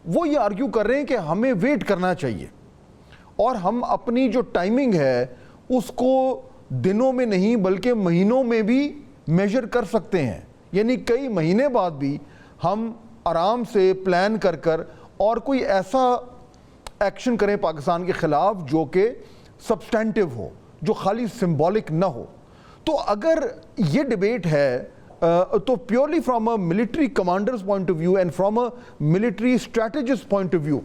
وہ یہ آرگیو کر رہے ہیں کہ ہمیں ویٹ کرنا چاہیے اور ہم اپنی جو ٹائمنگ ہے اس کو دنوں میں نہیں بلکہ مہینوں میں بھی میجر کر سکتے ہیں. یعنی کئی مہینے بعد بھی ہم آرام سے پلان کر اور کوئی ایسا ایکشن کریں پاکستان کے خلاف جو کہ سبسٹینٹیو ہو, جو خالی سمبولک نہ ہو. تو اگر یہ ڈیبیٹ ہے تو purely from a military commander's point of view and from a military strategist point of view,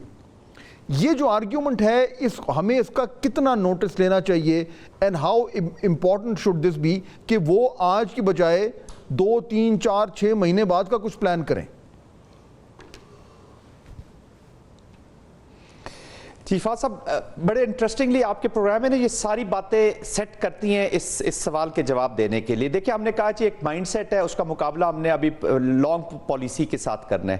یہ جو آرگیومنٹ ہے ہمیں اس کا کتنا نوٹس لینا چاہیے and how important should this be کہ وہ آج کی بجائے 2, 3, 4, 6 مہینے بعد کا کچھ پلان کریں. جی فاض صاحب, بڑے انٹرسٹنگلی آپ کے پروگرام میں نے یہ ساری باتیں سیٹ کرتی ہیں اس سوال کے جواب دینے کے لیے. دیکھیں ہم نے کہا کہ ایک مائنڈ سیٹ ہے, اس کا مقابلہ ہم نے ابھی لانگ پالیسی کے ساتھ کرنا ہے.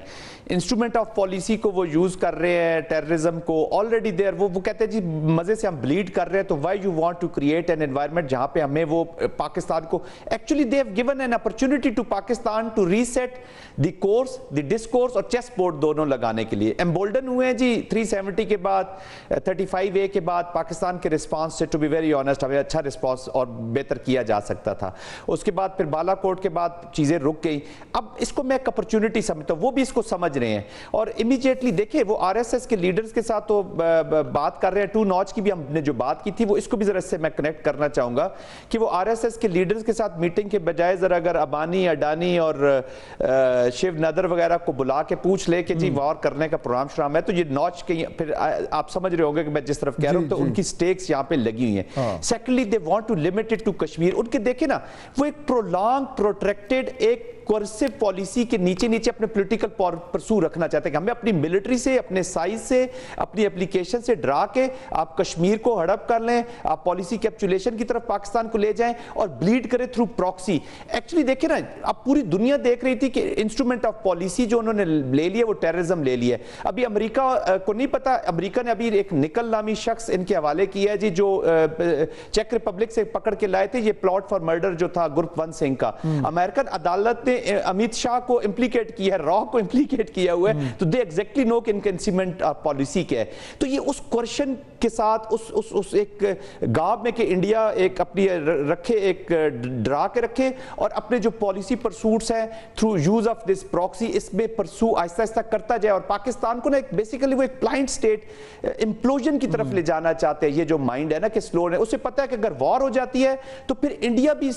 انسٹرومنٹ آف پالیسی کو وہ یوز کر رہے ہیں ٹیررزم کو آلریڈی دیر, وہ کہتے ہیں جی مزے سے ہم بلیڈ کر رہے ہیں تو why you want to create an environment جہاں پہ ہمیں وہ پاکستان کو actually they have given an opportunity to Pakistan to reset the course, the discourse اور چیس بورڈ دونوں لگانے کے لیے. ایمبولڈن ہوئے ہیں جی 370 کے بعد 35A کے بعد پاکستان کے رسپانس سے, ٹو بی ویری آنیسٹ ہمیں اچھا رسپانس اور بہتر کیا جا سکتا تھا. اس کے بعد پھر بالا کوٹ کے بعد چیزیں رک گئی. اب اس کو میں ایک اپرچونٹی سمجھتا ہوں, وہ بھی اس کو سمجھ رہے ہیں اور امیجیٹلی دیکھیں وہ RSS کے لیڈرز کے ساتھ تو بات کر رہے ہیں. 2 نوچ کی بھی ہم نے جو بات کی تھی وہ اس کو بھی ذرا سے میں کنیکٹ کرنا چاہوں گا کہ وہ RSS کے لیڈرز کے ساتھ میٹنگ کے بجائے ذرا اگر ابانی, اڈانی اور شیو ندر وغیرہ کو بلا کے پوچھ لے کہ جی وار کرنے کا پروگرام شرام ہے, تو یہ نوچ کے پھر آپ سمجھ رہے ہوں گے کہ میں جس طرف کہہ رہا ہوں, تو ان کی سٹیکس یہاں پہ لگی ہوئی ہیں. Secondly they want to limit it to Kashmir. ان کے دیکھیں نا وہ ایک پرولانگ پروٹریکٹڈ ایک کورسو پالیسی کے نیچے اپنے پولیٹیکل پرسو رکھنا چاہتے ہیں کہ ہمیں اپنی ملٹری سے, اپنے سائز سے, اپنی اپلیکیشن سے ڈرا کے آپ کشمیر کو ہڑپ کر لیں, آپ پالیسی کیپچولیشن کی طرف پاکستان کو لے جائیں اور بلیڈ کریں تھرو پراکسی. ایکچولی دیکھیں نا اب پوری دنیا دیکھ رہی تھی کہ انسٹرومنٹ آف پالیسی جو انہوں نے لے لیا وہ ٹیررزم لے لیا ہے. ابھی امریکہ کو نہیں پتا, امریکہ نے ابھی ایک نکل نامی شخص ان کے حوالے کیا ہے جی جو چیک ریپبلک سے پکڑ کے لائے تھے, یہ پلاٹ فار مرڈر جو تھا گرپتونت سنگھ کا. امریکن عدالت نے امیت شاہ کو امپلیکیٹ کیا ہے, را کو امپلیکیٹ کیا ہوا ہے, تو دے ایگزیکٹلی نو کہ انکنسیمنٹ پالیسی کیا ہے. تو یہ اس کوشچن کے ساتھ اس ایک گاب میں کہ انڈیا ایک اپنی رکھے, ایک ڈرا کے رکھے اور اپنے جو پالیسی پرسوٹس ہیں through use of this proxy اس میں پرسو آہستہ آہستہ کرتا جائے اور پاکستان کو نا ایک بیسیکلی وہ ایک بلائنڈ سٹیٹ امپلوژن کی طرف لے جانا چاہتے ہیں. یہ جو مائنڈ ہے نا کہ سلو ہے, اسے پتا ہے کہ اگر وار ہو جاتی ہے تو پھر انڈیا بھی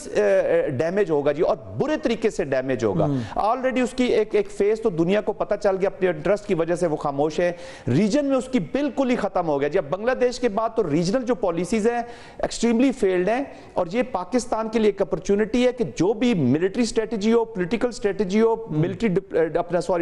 ڈیمیج ہوگا جی, اور برے طریقے سے ڈیمیج ہوگا. آلریڈی اس کی ایک فیس تو دنیا کو پتا چل گیا, اپنے انٹرسٹ کی وجہ سے وہ خاموش ہے. ریجن میں اس کی بالکل ہی ختم ہو گیا جی. اب بنگلہ دیش کے بعد تو ریجنل جو پالیسیز ہیں ایکسٹریملی فیلڈ ہیں, اور یہ پاکستان کے لیے ایک اپرچونٹی ہے کہ جو بھی ملٹری اسٹریٹجی ہو, پولیٹیکل اسٹریٹجی ہو,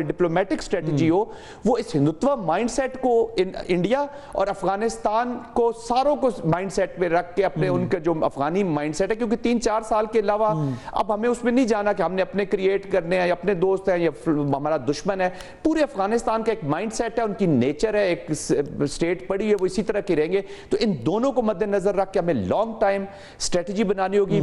ڈپلومیٹک اسٹریٹجی ہو, وہ اس ہندوتوا مائنڈ سیٹ کو انڈیا اور افغانستان کو ساروں کو مائنڈ سیٹ پہ رکھ کے اپنے ان کا جو افغانی مائنڈ سیٹ ہے, کیونکہ 3-4 سال کے علاوہ اب ہمیں اس میں نہیں جانا کہ ہم نے اپنے کریٹ کرنے ہیں یا اپنے دوست ہیں یا ہمارا دشمن ہے. پورے افغانستان کا ایک مائنڈ سیٹ ہے, ان کی نیچر ہے, ایک سٹیٹ پڑی ہے, وہ اسی طرح کی رہیں گے. تو ان دونوں کو مد نظر رکھ کے ہمیں لانگ ٹائم اسٹریٹجی بنانی ہوگی,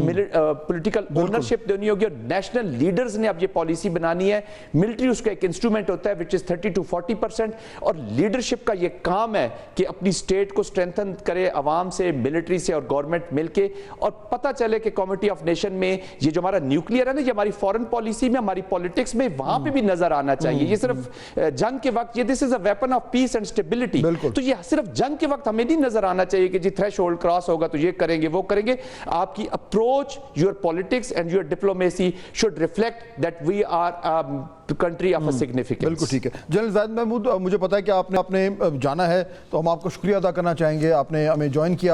پولیٹیکل اونرشپ دینی ہوگی, اور نیشنل لیڈرز نے اب یہ پالیسی بنانی ہے. ملٹری اس کا ایک انسٹرومنٹ ہوتا ہے which is 30 to 40%, اور لیڈرشپ کا یہ کام ہے کہ اپنی سٹیٹ کو سٹرینتھن کرے عوام سے, ملٹری سے اور گورنمنٹ مل کے, اور پتہ چلے کہ کمیٹی آف نیشن میں یہ جو ہمارا نیوکلیئر ہے نا, یہ ہماری فورن پالیسی میں, ہماری پالیٹکس میں وہاں پہ بھی نظر آنا چاہیے. یہ صرف جنگ کے وقت, یہ this is a weapon of peace and stability, تو یہ صرف جنگ کے وقت ہمیں نہیں نظر آنا چاہیے کہ جی تھریش ہولڈ کراس ہوگا تو یہ کریں گے وہ کریں گے. آپ کی approach, your politics and your diplomacy should reflect that we are country of a significance. بالکل ٹھیک ہے. جنرل زاہد محمود, مجھے پتا ہے کہ آپ نے جانا ہے, تو ہم آپ کو شکریہ ادا کرنا چاہیں گے, آپ نے ہمیں جوائن کیا.